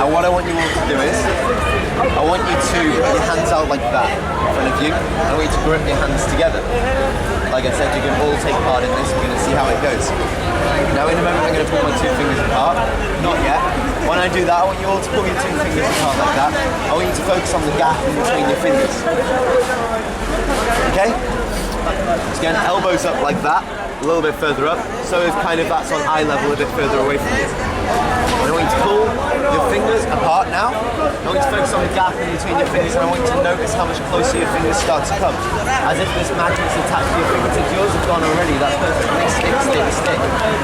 Now what I want you all to do is, I want you to put your hands out like that in front of you. I want you to grip your hands together. Like I said, you can all take part in this. We're going to see how it goes. Now in a moment I'm going to put my two fingers apart. Not yet. When I do that, I want you all to pull your two fingers apart like that. I want you to focus on the gap in between your fingers. Okay? Just getting elbows up like that, a little bit further up. So if kind of that's on eye level, a bit further away from you. I want you to pull your fingers apart now. I want you to focus on the gap in between your fingers, and I want you to notice how much closer your fingers start to come. As if this magnet's attached to your fingertips. Yours have gone already, that's perfect. They stick, stick, stick.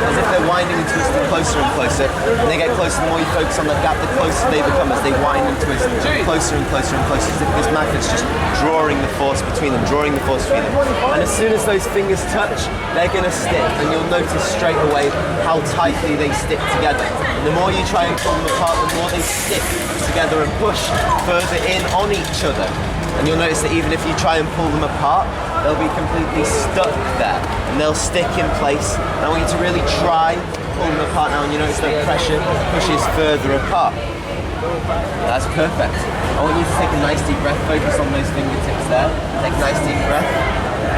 As if they're winding and twisting closer and closer. And they get closer, the more you focus on that gap, the closer they become as they wind and twist. Closer and closer and closer. As if this magnet's just drawing the force between them, drawing the force between them. And as soon as those fingers touch, they're going to stick. And you'll notice straight away how tightly they stick together. And the more you try and pull them apart, the more they stick together and push further in on each other. And you'll notice that even if you try and pull them apart, they'll be completely stuck there and they'll stick in place. And I want you to really try pull them apart now, and you notice that pressure pushes further apart. That's perfect. I want you to take a nice deep breath, focus on those fingertips there. Take a nice deep breath.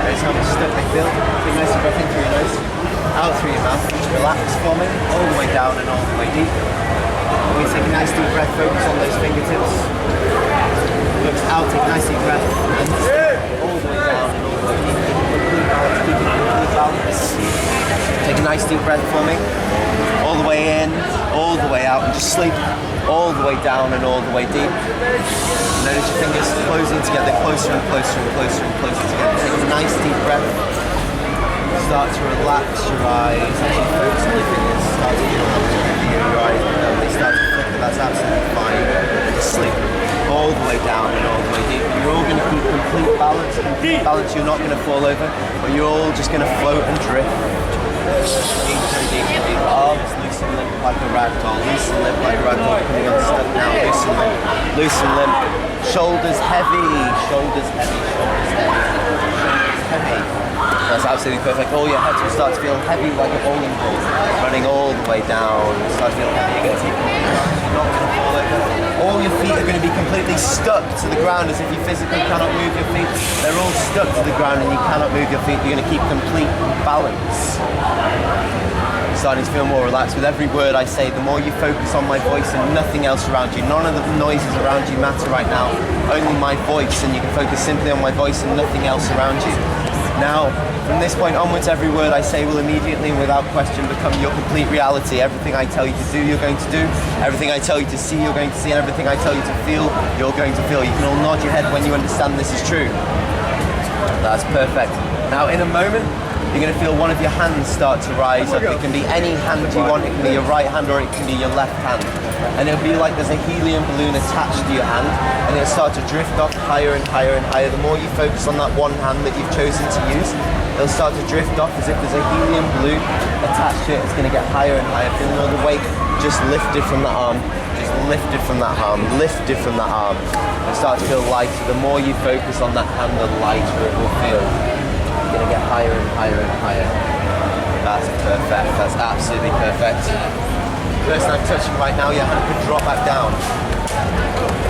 Notice how much stuck they feel. Take a nice deep breath in through your nose, out through your mouth. Just relax for me, all the way down and all the way deep. We take a nice deep breath, focus on those fingertips. Look out, take a nice deep breath, and all the way down and all the way deep. Complete balance, keeping complete balance. Take a nice deep breath for me. All the way in, all the way out, and just sleep. All the way down and all the way deep. Notice your fingers closing together, closer and closer and closer and closer together. Take a nice deep breath. Start to relax your eyes. Actually focus on your fingers. Start to feel how much heavier your eyes become. They start to flicker, that's absolutely fine. Just sleep. All the way down and all the way deep. You're all going to keep complete balance. Complete balance, you're not going to fall over, but you're all just going to float and drift. Deeper and deeper and deeper. Arms loose and limp like a ragdoll. Loose and limp like a ragdoll. Coming unstuck now. Loose and limp. Loose and limp. Shoulders heavy. Shoulders heavy. Shoulders heavy. Shoulders heavy. That's absolutely perfect. All your heads will start to feel heavy like a bowling ball. Running all the way down. Start to feel heavy. You're going to take you're not going to fall over. All your feet are going to be completely stuck to the ground as if you physically cannot move your feet. They're all stuck to the ground and you cannot move your feet. You're going to keep complete balance. Starting to feel more relaxed. With every word I say, the more you focus on my voice and nothing else around you. None of the noises around you matter right now. Only my voice, and you can focus simply on my voice and nothing else around you. Now, from this point onwards, every word I say will immediately and without question become your complete reality. Everything I tell you to do, you're going to do. Everything I tell you to see, you're going to see. And everything I tell you to feel, you're going to feel. You can all nod your head when you understand this is true. That's perfect. Now, in a moment, you're going to feel one of your hands start to rise up. It can be any hand you want. It can be your right hand or it can be your left hand. And it'll be like there's a helium balloon attached to your hand, and it'll start to drift off higher and higher and higher. The more you focus on that one hand that you've chosen to use, it'll start to drift off as if there's a helium balloon attached to it. It's going to get higher and higher, feeling all the weight just lifted from that arm, just lifted from that arm, lifted from that arm. It'll start to feel lighter. The more you focus on that hand, the lighter it will feel. You're going to get higher and higher and higher. That's perfect. That's absolutely perfect. The person I'm touching right now, your hand could drop back down.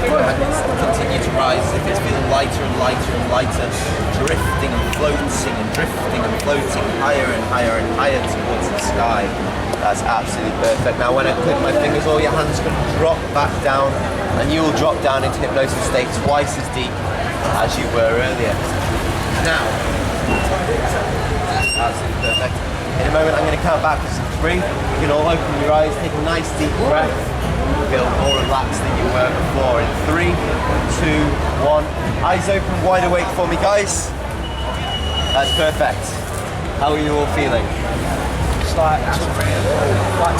Your hand can continue to rise if it's feeling lighter and lighter and lighter, drifting and floating and drifting and floating higher and higher and higher towards the sky. That's absolutely perfect. Now when I click my fingers, all your hands can drop back down, and you will drop down into hypnosis state twice as deep as you were earlier. Now, absolutely perfect. In a moment I'm going to count backwards to 3. You can all open your eyes, take a nice deep breath. Feel more relaxed than you were before. In 3, 2, 1. Eyes open, wide awake for me, guys. That's perfect. How are you all feeling? It's like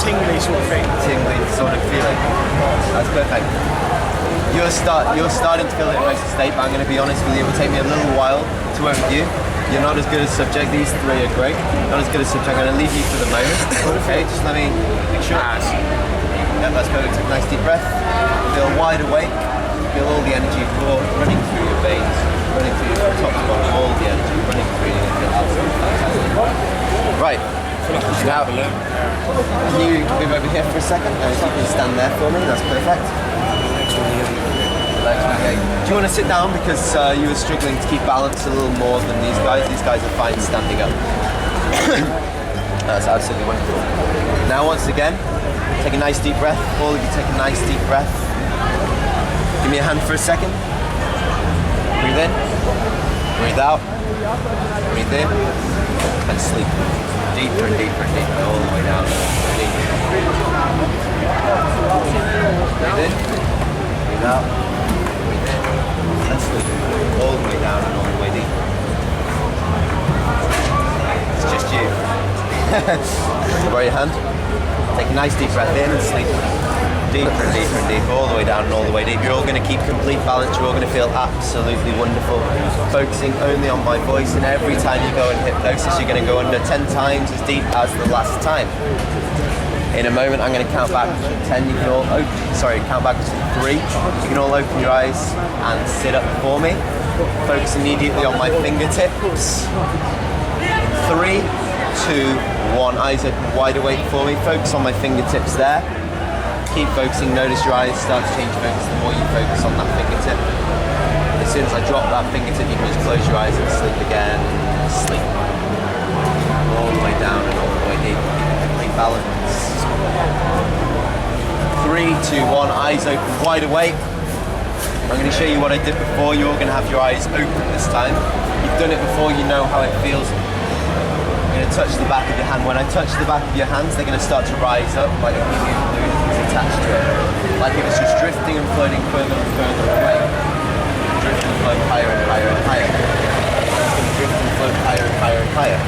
tingly sort of thing. Tingly sort of feeling. That's perfect. You're starting to feel the hypnosis state, but I'm going to be honest with you, it will take me a little while to work with you. You're not as good as subject. These 3 are great. Not as good as subject. I'm going to leave you for the moment. Okay, just let me make sure. Yeah, that's perfect. Take a nice deep breath. Feel wide awake. Feel all the energy running through your veins, running through your top to bottom. All the energy running through you. Feel absolutely fantastic. Right. Now, can you move over here for a second? And if you can stand there for me, that's perfect. Okay. Do you want to sit down because you were struggling to keep balance a little more than these guys? These guys are fine standing up. That's absolutely wonderful. Now once again, take a nice deep breath. All of you take a nice deep breath. Give me a hand for a second. Breathe in. Breathe out. Breathe in. And sleep. Deeper and deeper and deeper. All the way down. Deeper. Breathe in. Breathe out. Breathe in. And sleep. All the way down and all the way deep. It's just you. Borrow your hand. Take a nice deep breath in and sleep. Deeper and deeper and deeper, all the way down and all the way deep. You're all going to keep complete balance. You're all going to feel absolutely wonderful. Focusing only on my voice, and every time you go in hypnosis, you're going to go under 10 times as deep as the last time. In a moment, I'm going to count back to 10. You can all count back to 3. You can all open your eyes and sit up for me. Focus immediately on my fingertips. 3, 2, 1. Eyes open wide awake for me. Focus on my fingertips there. Keep focusing. Notice your eyes start to change focus the more you focus on that fingertip. As soon as I drop that fingertip, you can just close your eyes and sleep again. Sleep. All the way down and all the way deep. Complete balance. 3, 2, 1. Eyes open wide awake. I'm going to show you what I did before. You're all going to have your eyes open this time. You've done it before. You know how it feels. I'm going to touch the back of your hand. When I touch the back of your hands, they're going to start to rise up like a helium balloon is attached to it. Like if it's just drifting and floating further and further away. Drift and float higher and higher and higher. It's going to drift and float higher and higher and higher.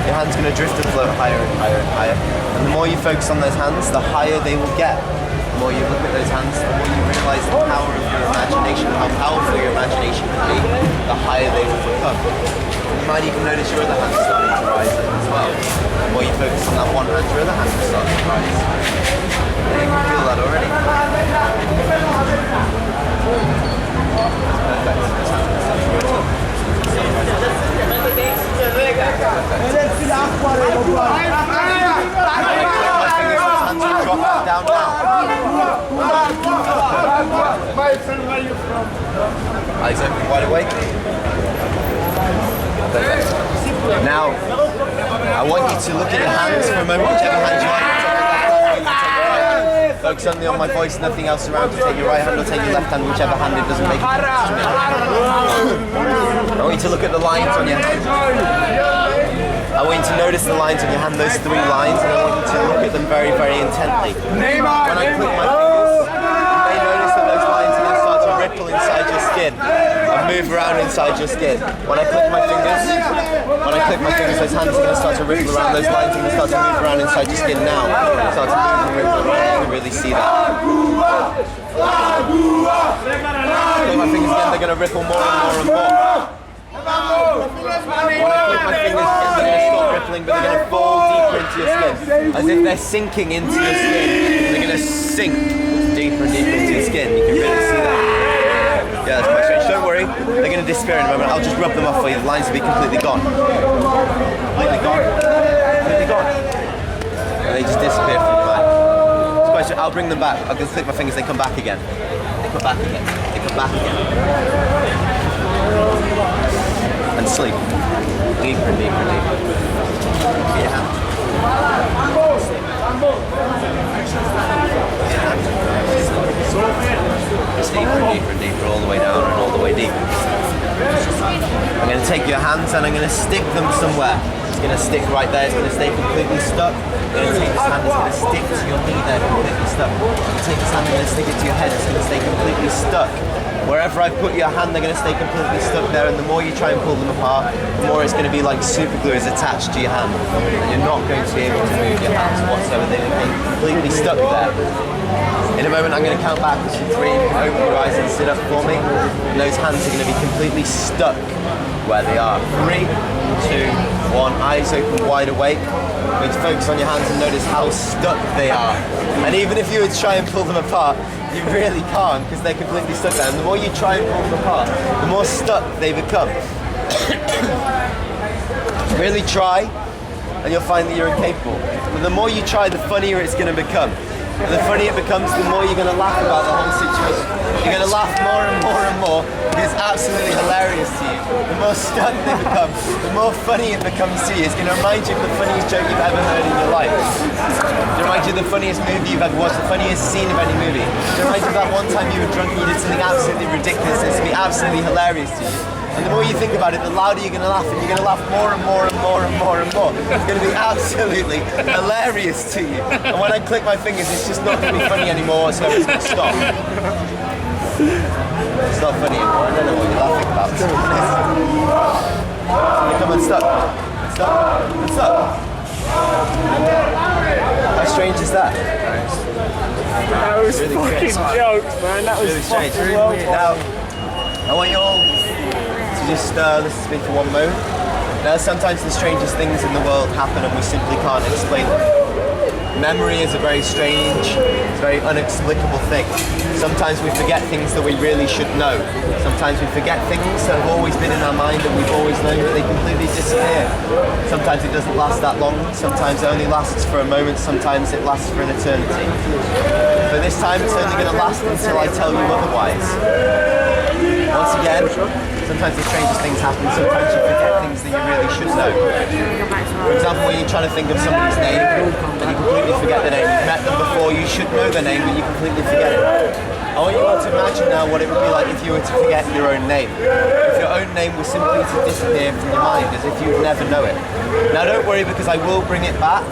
Your hand's going to drift and float higher and higher and higher. And the more you focus on those hands, the higher they will get. The more you look at those hands, the more you realise the power of your imagination, how powerful your imagination can be, the higher they will become. You might even notice your other hand starting to rise up as well. The more you focus on that one hand, your other hand will start to rise. Yeah, you can feel that already. Perfect. This hand will start to rise up. Drop down now. Eyes open wide awake. Now, I want you to look at your hands for a moment, whichever hand you like. Focus only on my voice, nothing else around you. Take your right hand or take your left hand, whichever hand, it doesn't make a difference to me. I want you to look at the lines on your hand. I want you to notice the lines on your hand, those 3 lines, and I want you to look at them very, very intently. When I click my fingers, you may notice that those lines are going to start to ripple inside your skin and move around inside your skin. When I click my fingers, those hands are going to start to ripple around, those lines are going to start to move around inside your skin now. Start to move and ripple around, you can really see that. Click my fingers again, they're going to ripple more and more and more. When I click my fingers again, they're going to stop rippling, but they're going to fall deeper into your skin. As if they're sinking into your skin. They're going to sink deeper and deeper into your skin. You can really see that. Yeah, that's quite strange. Don't worry, they're going to disappear in a moment. I'll just rub them off for you. The lines will be completely gone. Completely gone. Completely gone. And they just disappear from your mind. It's quite strange. I'll bring them back. I'll just click my fingers, they come back again. They come back again. They come back again. And sleep. Deeper and deeper and deeper. Get your hand. Sleep. Just deeper and deeper and deeper, all the way down and all the way deep. I'm going to take your hands and I'm going to stick them somewhere. It's going to stick right there, it's going to stay completely stuck. I'm going to take this hand, it's going to stick to your knee there, completely stuck. I'm going to take this hand, I'm going to stick it to your head, it's going to stay completely stuck. Wherever I put your hand, they're going to stay completely stuck there, and the more you try and pull them apart, the more it's going to be like super glue is attached to your hand. And you're not going to be able to move your hands whatsoever, they're going to be completely stuck there. In a moment, I'm going to count backwards from 3, you can open your eyes and sit up for me, and those hands are going to be completely stuck where they are. 3, 2, 1, eyes open wide awake. You need to focus on your hands and notice how stuck they are. And even if you would try and pull them apart, you really can't because they're completely stuck there. And the more you try and pull them apart, the more stuck they become. Really try and you'll find that you're incapable. But the more you try, the funnier it's going to become. And the funnier it becomes, the more you're going to laugh about the whole situation. You're going to laugh more and more and more. It's absolutely hilarious to you. The more stunned it becomes, the more funny it becomes to you. It's going to remind you of the funniest joke you've ever heard in your life. It reminds you of the funniest movie you've ever watched, the funniest scene of any movie. It reminds you of that one time you were drunk and you did something absolutely ridiculous. It's going to be absolutely hilarious to you. And the more you think about it, the louder you're going to laugh, and you're going to laugh more and more and more and more and more. It's going to be absolutely hilarious to you. And when I click my fingers, it's just not going to be funny anymore, so it's going to stop. It's not funny anymore. I don't know what you're laughing about. Come on, stop. Stop. Stop. How strange is that? That was really fucking jokes, man. That was really strange. fucking well. Now, I want you all to just listen to me for one moment. Now, sometimes the strangest things in the world happen and we simply can't explain them. Memory is a very strange, very unexplicable thing. Sometimes we forget things that we really should know. Sometimes we forget things that have always been in our mind and we've always known, but they completely disappear. Sometimes it doesn't last that long. Sometimes it only lasts for a moment. Sometimes it lasts for an eternity. But this time it's only going to last until I tell you otherwise. Once again, sometimes the strangest things happen, sometimes you forget things that you really should know. For example, when you're trying to think of somebody's name and you completely forget their name. You've met them before, you should know their name, but you completely forget it. I want you all to imagine now what it would be like if you were to forget your own name. If your own name was simply to disappear from your mind, as if you'd never know it. Now don't worry, because I will bring it back.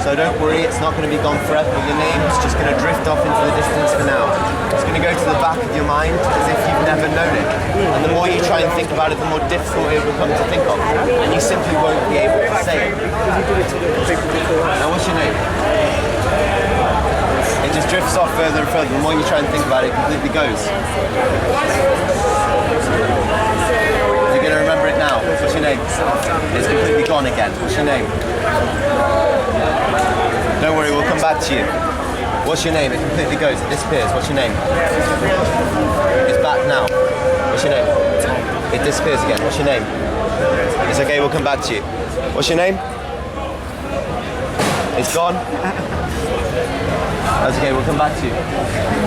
So don't worry, it's not going to be gone forever, but your name is just going to drift off into the distance for now. It's going to go to the back of your mind as if you've never known it. And the more you try and think about it, the more difficult it will become to think of. And you simply won't be able to say it. Now what's your name? It just drifts off further and further. The more you try and think about it, it completely goes. You're going to remember it now. What's your name? It's completely gone again. What's your name? Don't worry, we'll come back to you. What's your name? It completely goes, it disappears. What's your name? It's back now. What's your name? It disappears again. What's your name? It's okay, we'll come back to you. What's your name? It's gone. That's okay, we'll come back to you.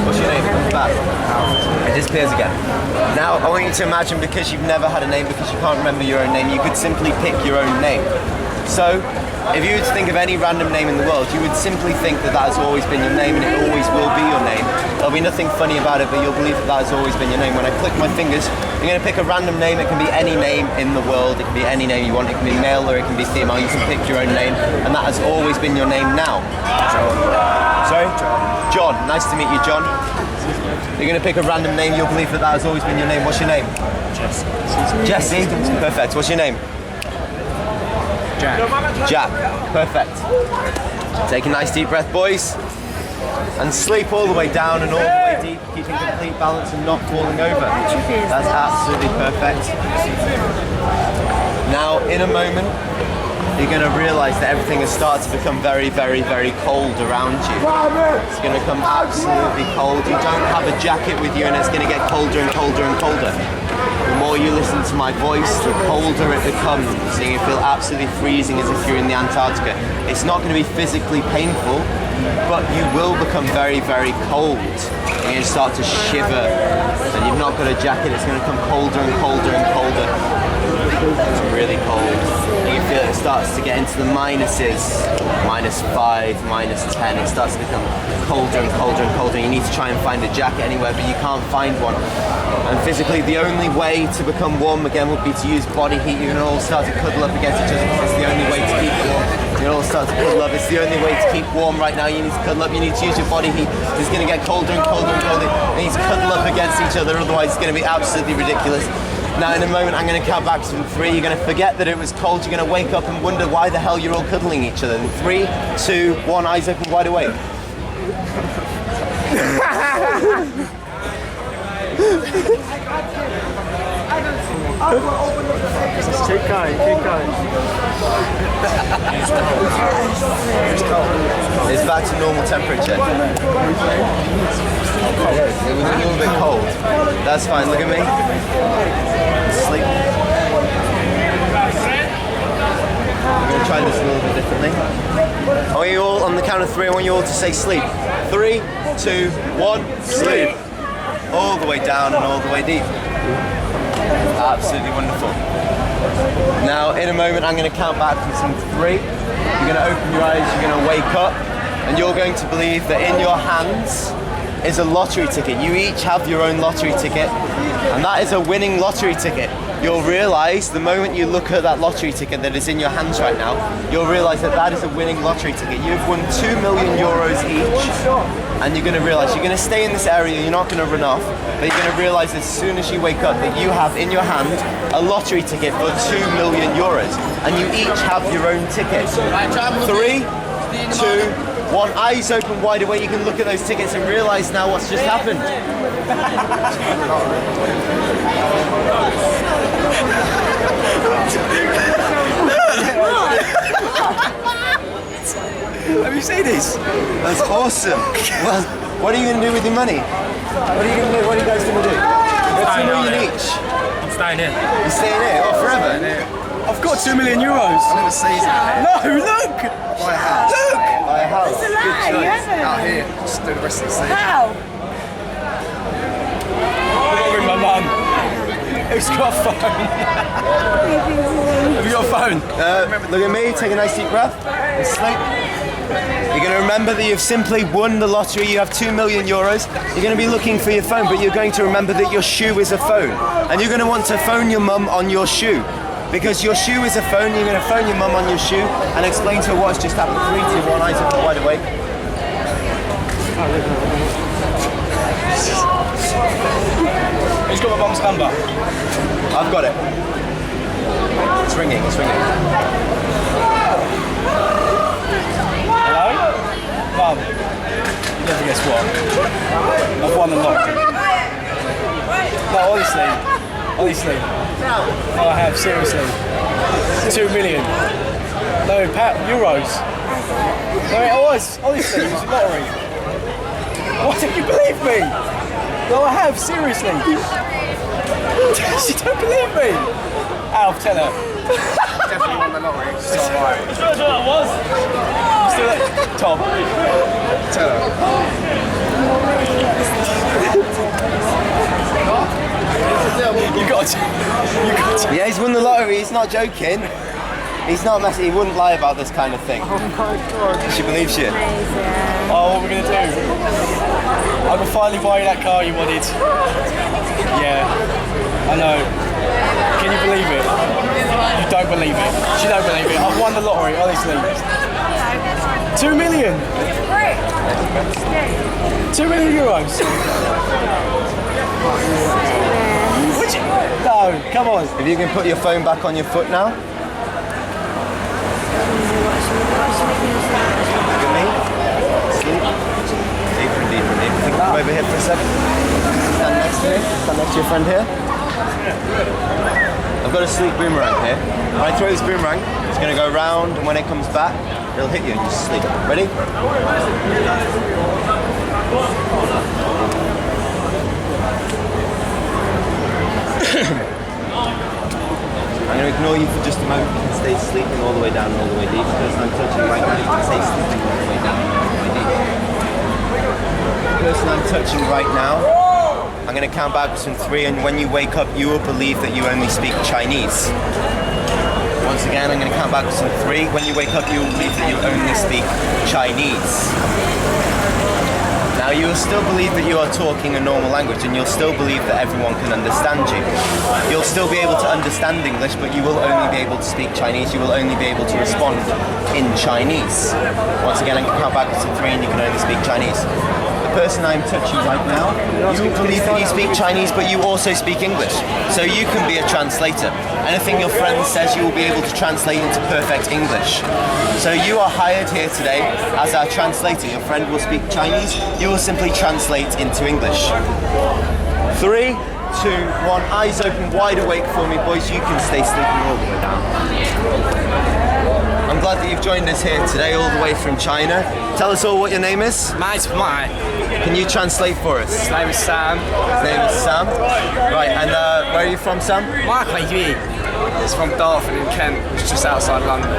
What's your name? It comes back. It disappears again. Now, I want you to imagine, because you've never had a name, because you can't remember your own name, you could simply pick your own name. So, if you were to think of any random name in the world, you would simply think that that has always been your name and it always will be your name. There'll be nothing funny about it, but you'll believe that that has always been your name. When I click my fingers, I'm going to pick a random name. It can be any name in the world. It can be any name you want. It can be male or it can be female. You can pick your own name, and that has always been your name now. Sorry? John. Nice to meet you, John. You're going to pick a random name. You'll believe that that has always been your name. What's your name? Jesse. Perfect. What's your name? Jack. Perfect. Take a nice deep breath, boys. And sleep all the way down and all the way deep, keeping complete balance and not falling over. That's absolutely perfect. Now, in a moment, you're going to realise that everything has started to become very, very, very cold around you. It's going to become absolutely cold. You don't have a jacket with you and it's going to get colder and colder and colder. The more you listen to my voice, the colder it becomes. So you feel absolutely freezing as if you're in the Antarctica. It's not going to be physically painful, but you will become very, very cold. And you're going to start to shiver. And you've not got a jacket, it's going to become colder and colder and colder. It's really cold. You feel it starts to get into the minuses. -5, -10. It starts to become colder and colder and colder. You need to try and find a jacket anywhere, but you can't find one. And physically, the only way to become warm again would be to use body heat. You're going to all start to cuddle up against each other because it's the only way to keep warm. You're going to all start to cuddle up. It's the only way to keep warm right now. You need to cuddle up. You need to use your body heat. It's going to get colder and colder and colder. You need to cuddle up against each other, otherwise it's going to be absolutely ridiculous. Now in a moment I'm going to count back from 3. You're going to forget that it was cold. You're going to wake up and wonder why the hell you're all cuddling each other. In 3, 2, 1, eyes open wide awake. Keep going, keep going. It's back to normal temperature. It was a little bit cold. That's fine, look at me. Sleep. I'm going to try this a little bit differently. I want you all, on the count of 3, I want you all to say sleep. 3, 2, 1, sleep. All the way down and all the way deep. Absolutely wonderful. Now, in a moment, I'm going to count backwards from 3. You're going to open your eyes, you're going to wake up, and you're going to believe that in your hands is a lottery ticket. You each have your own lottery ticket, and that is a winning lottery ticket. You'll realise the moment you look at that lottery ticket that is in your hands right now, you'll realise that that is a winning lottery ticket. You've won €2 million each, and you're going to realise you're going to stay in this area, you're not going to run off, but you're going to realise as soon as you wake up that you have in your hand a lottery ticket for €2 million, and you each have your own ticket. 3, 2, 1, eyes open wide awake. You can look at those tickets and realise now what's just happened. Have you seen this? That's awesome. Well, what are you going to do with your money? What are you going to do? What are you guys going to do? $2 million each. I'm staying here. You're staying here? What, forever? I've got €2 million. I'm in the season. No, look! Buy a house. Look! Buy a house. It's a lie, you haven't. Out here, just do the rest of the season. How? I've got to ring my mum. Who's got a phone? Have you got a phone? Look at me, take a nice deep breath and sleep. You're going to remember that you've simply won the lottery, you have €2 million. You're going to be looking for your phone, but you're going to remember that your shoe is a phone. And you're going to want to phone your mum on your shoe. Because your shoe is a phone, you're going to phone your mum on your shoe and explain to her what's just happened. 3, 2, 1, eyes open wide awake. Who's got my mum's number? I've got it. It's ringing, it's ringing. Hello? Mum, you never guess what? I've won the lottery. No, honestly. Oh, I have, seriously. 2 million. No, euros. No, it was, honestly, it was a lottery. Why don't you believe me? No, I have, seriously. She don't believe me. Alf, tell her. Definitely won the lottery. It's alright. That's what it was. Still there. Tom. Tell You got to. Yeah, he's won the lottery, he's not joking. He's not messing, he wouldn't lie about this kind of thing. Oh my god. She believes you. Amazing. Oh, what are we going to do? I can finally buy you that car you wanted. Yeah, I know. Can you believe it? You don't believe it. She don't believe it. I've won the lottery, honestly. 2 million. 2 million euros. Would you? No, come on. If you can put your phone back on your foot now. Look at me. Sleep. Deeper and deeper and deeper. Come over here for a second. Stand next to me. Stand next to your friend here. I've got a sleep boomerang here. When I throw this boomerang, it's going to go round, and when it comes back, it'll hit you and you sleep. Ready? I'm going to ignore you for just a moment. You can stay sleeping all the way down and all the way deep. Because I'm touching right now, you can stay sleeping all the way down and all the way deep. The person I'm touching right now, I'm going to count backwards from 3, and when you wake up, you will believe that you only speak Chinese. Once again, I'm going to count backwards from 3. When you wake up, you will believe that you only speak Chinese. Now, you will still believe that you are talking a normal language, and you'll still believe that everyone can understand you. You'll still be able to understand English, but you will only be able to speak Chinese. You will only be able to respond in Chinese. Once again, I'm going to count backwards from 3, and you can only speak Chinese. The person I'm touching right now, you believe that you speak Chinese, but you also speak English. So you can be a translator. Anything your friend says, you will be able to translate into perfect English. So you are hired here today as our translator. Your friend will speak Chinese, you will simply translate into English. 3, 2, 1, eyes open, wide awake for me, boys. You can stay sleeping all the way down. I'm glad that you've joined us here today, all the way from China. Tell us all what your name is. Mate's mine. Can you translate for us? His name is Sam. His name is Sam. Right, and where are you from, Sam? It's from Dartford in Kent, which is just outside London.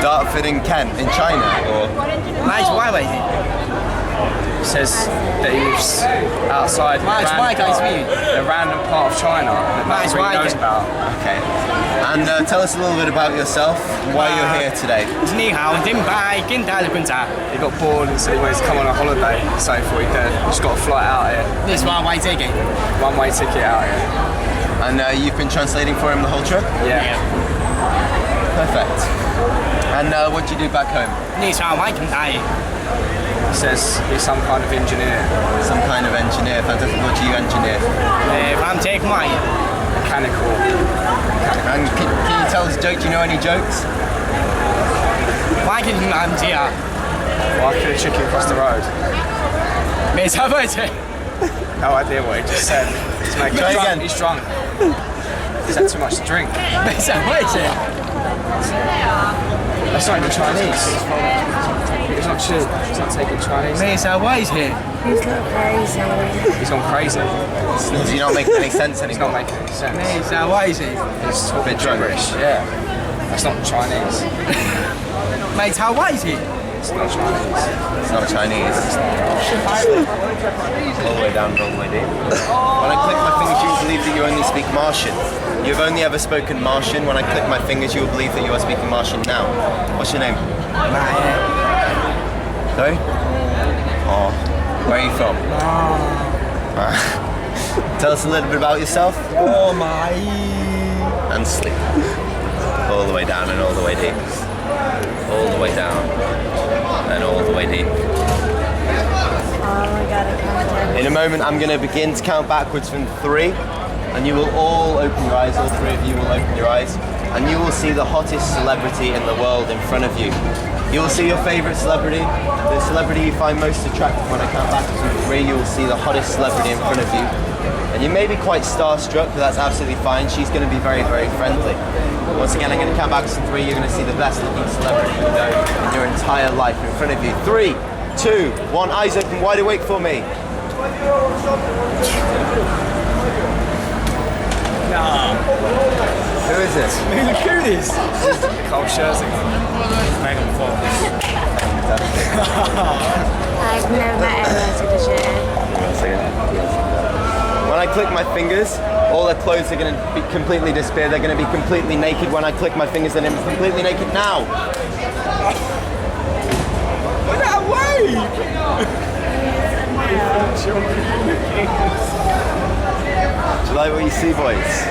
Dartford in Kent, in China, or? It says that he lives outside a random part of China that no one really knows about. Okay. And tell us a little bit about yourself and why you're here today. He got bored and said he wanted to come on a holiday, so he thought he did. Just got a flight out here. This one-way ticket. One-way ticket out here. And you've been translating for him the whole trip? Yeah. Perfect. And what do you do back home? He says he's some kind of engineer. Some kind of engineer. Fantastic. What do you engineer? Mechanical. And can you tell us a joke? Do you know any jokes? Why could a chicken across the road? No idea what he just said. He's making Try drunk. again. He's drunk. He's had too much to drink. That's not even Chinese. He's not chill. He's not taking Chinese. He's not crazy. He's gone crazy. Does he not make any sense He's not anymore? making any sense. He's crazy. He's talking gibberish. Yeah. That's not Chinese. Mate, how crazy? It's not Chinese. It's not Chinese. All the way down, all the way deep. When I click my fingers, you will believe that you only speak Martian. You've only ever spoken Martian. When I click my fingers, you will believe that you are speaking Martian now. What's your name? Sorry? Oh. Where are you from? Tell us a little bit about yourself. Oh my. And sleep. All the way down and all the way deep. All the way down and all the way deep. Oh my god, I can't do it. In a moment, I'm going to begin to count backwards from 3, and you will all open your eyes. All 3 of you will open your eyes, and you will see the hottest celebrity in the world in front of you. You will see your favourite celebrity, the celebrity you find most attractive. When I count backwards from 3, you will see the hottest celebrity in front of you. And you may be quite starstruck, but that's absolutely fine. She's going to be very, very friendly. Once again, I'm going to count backwards from 3. You're going to see the best looking celebrity you know in your entire life in front of you. 3, 2, 1, eyes open, wide awake for me. Who is this? Look who it is. Cold Shersing. Megan Fox. I've never met anyone to the gym. When I click my fingers, all their clothes are going to be completely disappear. They're going to be completely naked. When I click my fingers, they're going to be completely naked now. Look that way! Do you like what you see, boys?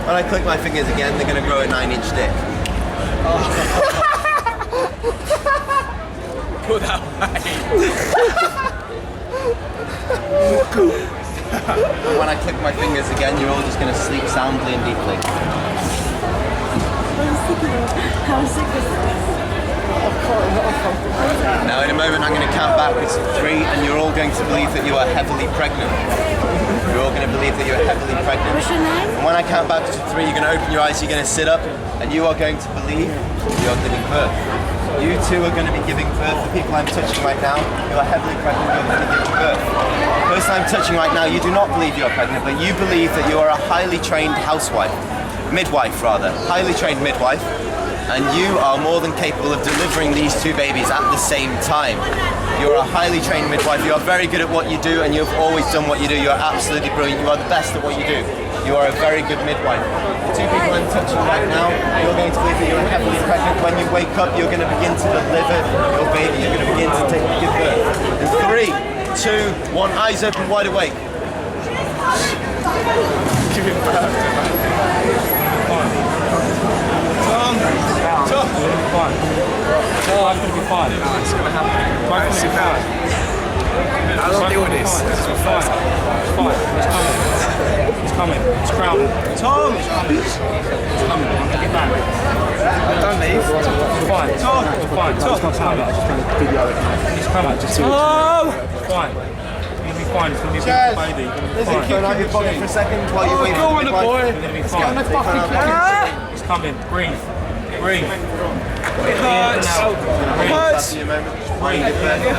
When I click my fingers again, they're going to grow a 9-inch dick. Put that way. And when I click my fingers again, you're all just going to sleep soundly and deeply. How sick is this? Now in a moment I'm going to count backwards to 3 and you're all going to believe that you are heavily pregnant. You're all going to believe that you're heavily pregnant. What's your name? And when I count backwards to 3, you're going to open your eyes, you're going to sit up, and you are going to believe you are giving birth. You two are going to be giving birth. The people I'm touching right now, you are heavily pregnant, you're going to be giving birth. The person I'm touching right now, you do not believe you are pregnant, but you believe that you are a highly trained housewife. Midwife rather, highly trained midwife. And you are more than capable of delivering these 2 babies at the same time. You're a highly trained midwife, you are very good at what you do, and you've always done what you do. You are absolutely brilliant, you are the best at what you do. You are a very good midwife. The 2 people I'm touching right now, you're going to believe that you're heavily pregnant. When you wake up, you're going to begin to deliver your baby, you're going to begin to give birth. In 3, 2, 1, eyes open, wide awake. Give him birth. Tom, fine. Life's gonna be fine. No, it's going to happen. Life's gonna be fine. I don't deal with this. This is my first time. It's fine. It's coming. It's coming. It's crowded. Tom! It's coming. I'm gonna get back. Don't leave. It's fine. Tom! It's fine. Tom! It's not coming. It's coming. Tom! It's fine. You're gonna be fine. It's gonna be a big baby. You're gonna be fine. Out your body for a second while you wait Go for on, the the boy. midwife. You're gonna be fine. It's coming. Breathe. Breathe. It hurts. It hurts. It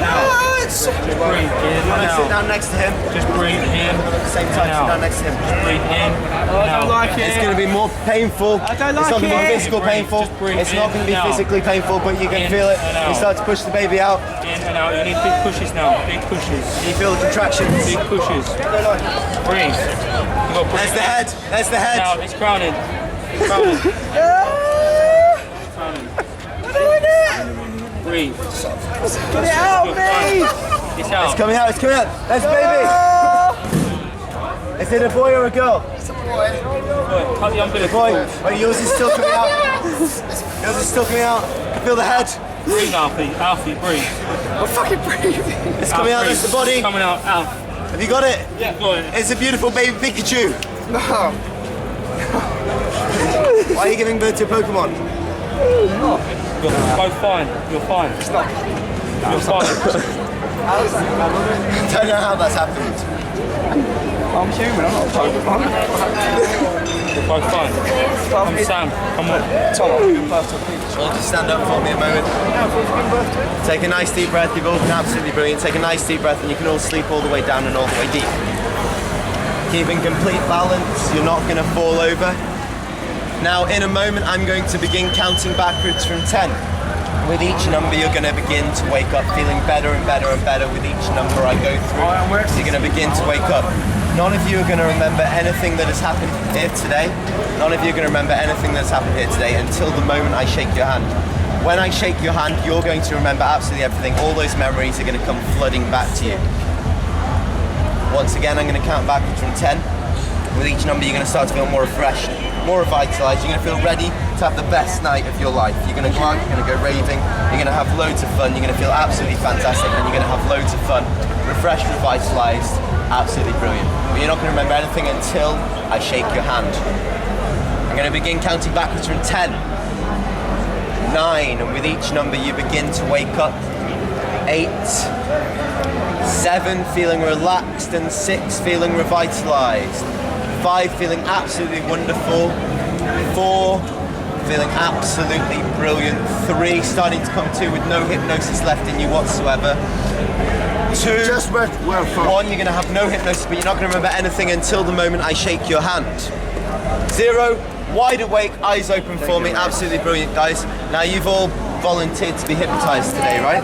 hurts. Just breathe in When and I sit out. down next to him, Just breathe in. at the same time, sit down next to him. Breathe in. I don't like It's going to be more painful. I don't It's like not going to be it. physical painful. Just breathe It's not going to be in and out. physically painful, but you can In feel it. and out. You start to push the baby out. In and out. You need big pushes now. Big pushes. You feel the contractions. Big pushes. Breathe. You got There's the head. There's the head. Now it's crowning. It's crowning. Breathe. Get it out, me! It's out. It's coming out. It's coming out. There's the baby. Is it a boy or a girl? Cut the umbilical Boy. cord. Wait, yours is still coming out. Yours is still coming out. Feel the head. Breathe, Alfie. Alfie, breathe. I'm fucking breathing. It's coming out. There's the body. It's coming out. Alf. Have you got it? Yeah, got it. It's a beautiful baby Pikachu. No. Why are you giving birth to a Pokemon? You're both fine. You're fine. It's not. You're fine. I don't know how that's happened. I'm human, I'm not a Pokemon. You're both fine. Come, Sam. Come on. Well, just stand up for me a moment. Take a nice deep breath. You've all been absolutely brilliant. Take a nice deep breath and you can all sleep all the way down and all the way deep. Keeping complete balance. You're not going to fall over. Now, in a moment, I'm going to begin counting backwards from 10. With each number, you're going to begin to wake up feeling better and better and better with each number I go through. So you're going to begin to wake up. None of you are going to remember anything that has happened here today. None of you are going to remember anything that's happened here today until the moment I shake your hand. When I shake your hand, you're going to remember absolutely everything. All those memories are going to come flooding back to you. Once again, I'm going to count backwards from 10. With each number, you're going to start to feel more refreshed, more revitalized. You're going to feel ready to have the best night of your life. You're going to go out, you're going to go raving, you're going to have loads of fun, you're going to feel absolutely fantastic, and you're going to have loads of fun. Refreshed, revitalized, absolutely brilliant. But you're not going to remember anything until I shake your hand. I'm going to begin counting backwards from 10, 9, and with each number you begin to wake up. 8, 7, feeling relaxed, and 6, feeling revitalized. 5, feeling absolutely wonderful. 4, feeling absolutely brilliant. 3, starting to come to with no hypnosis left in you whatsoever. 2, Just where from? 1, you're going to have no hypnosis, but you're not going to remember anything until the moment I shake your hand. 0, wide awake, eyes open for me. Absolutely brilliant, guys. Now, you've all volunteered to be hypnotized today, right?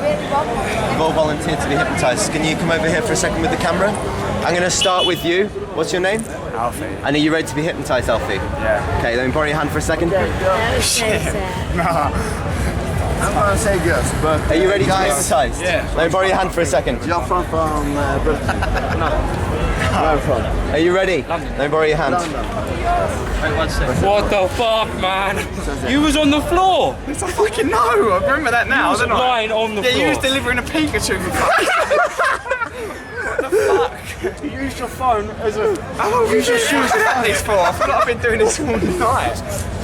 You've all volunteered to be hypnotized. Can you come over here for a second with the camera? I'm going to start with you. What's your name? Alfie. And are you ready to be hypnotized, Alfie? Yeah. Okay, let me borrow your hand for a second. That was so sad. I'm gonna say yes, but Are you ready to be hypnotized? Yeah. Let me borrow your hand for a second. you're from Britain. Where from? Are you ready? Let me borrow your hand. What the fuck, man? You was on the floor. I fucking know, I remember that now, You was don't I? lying on the Yeah, floor. you was delivering a Pikachu. You use your phone as a. How long have you use your shoes like this for? I feel like I've been doing this all night.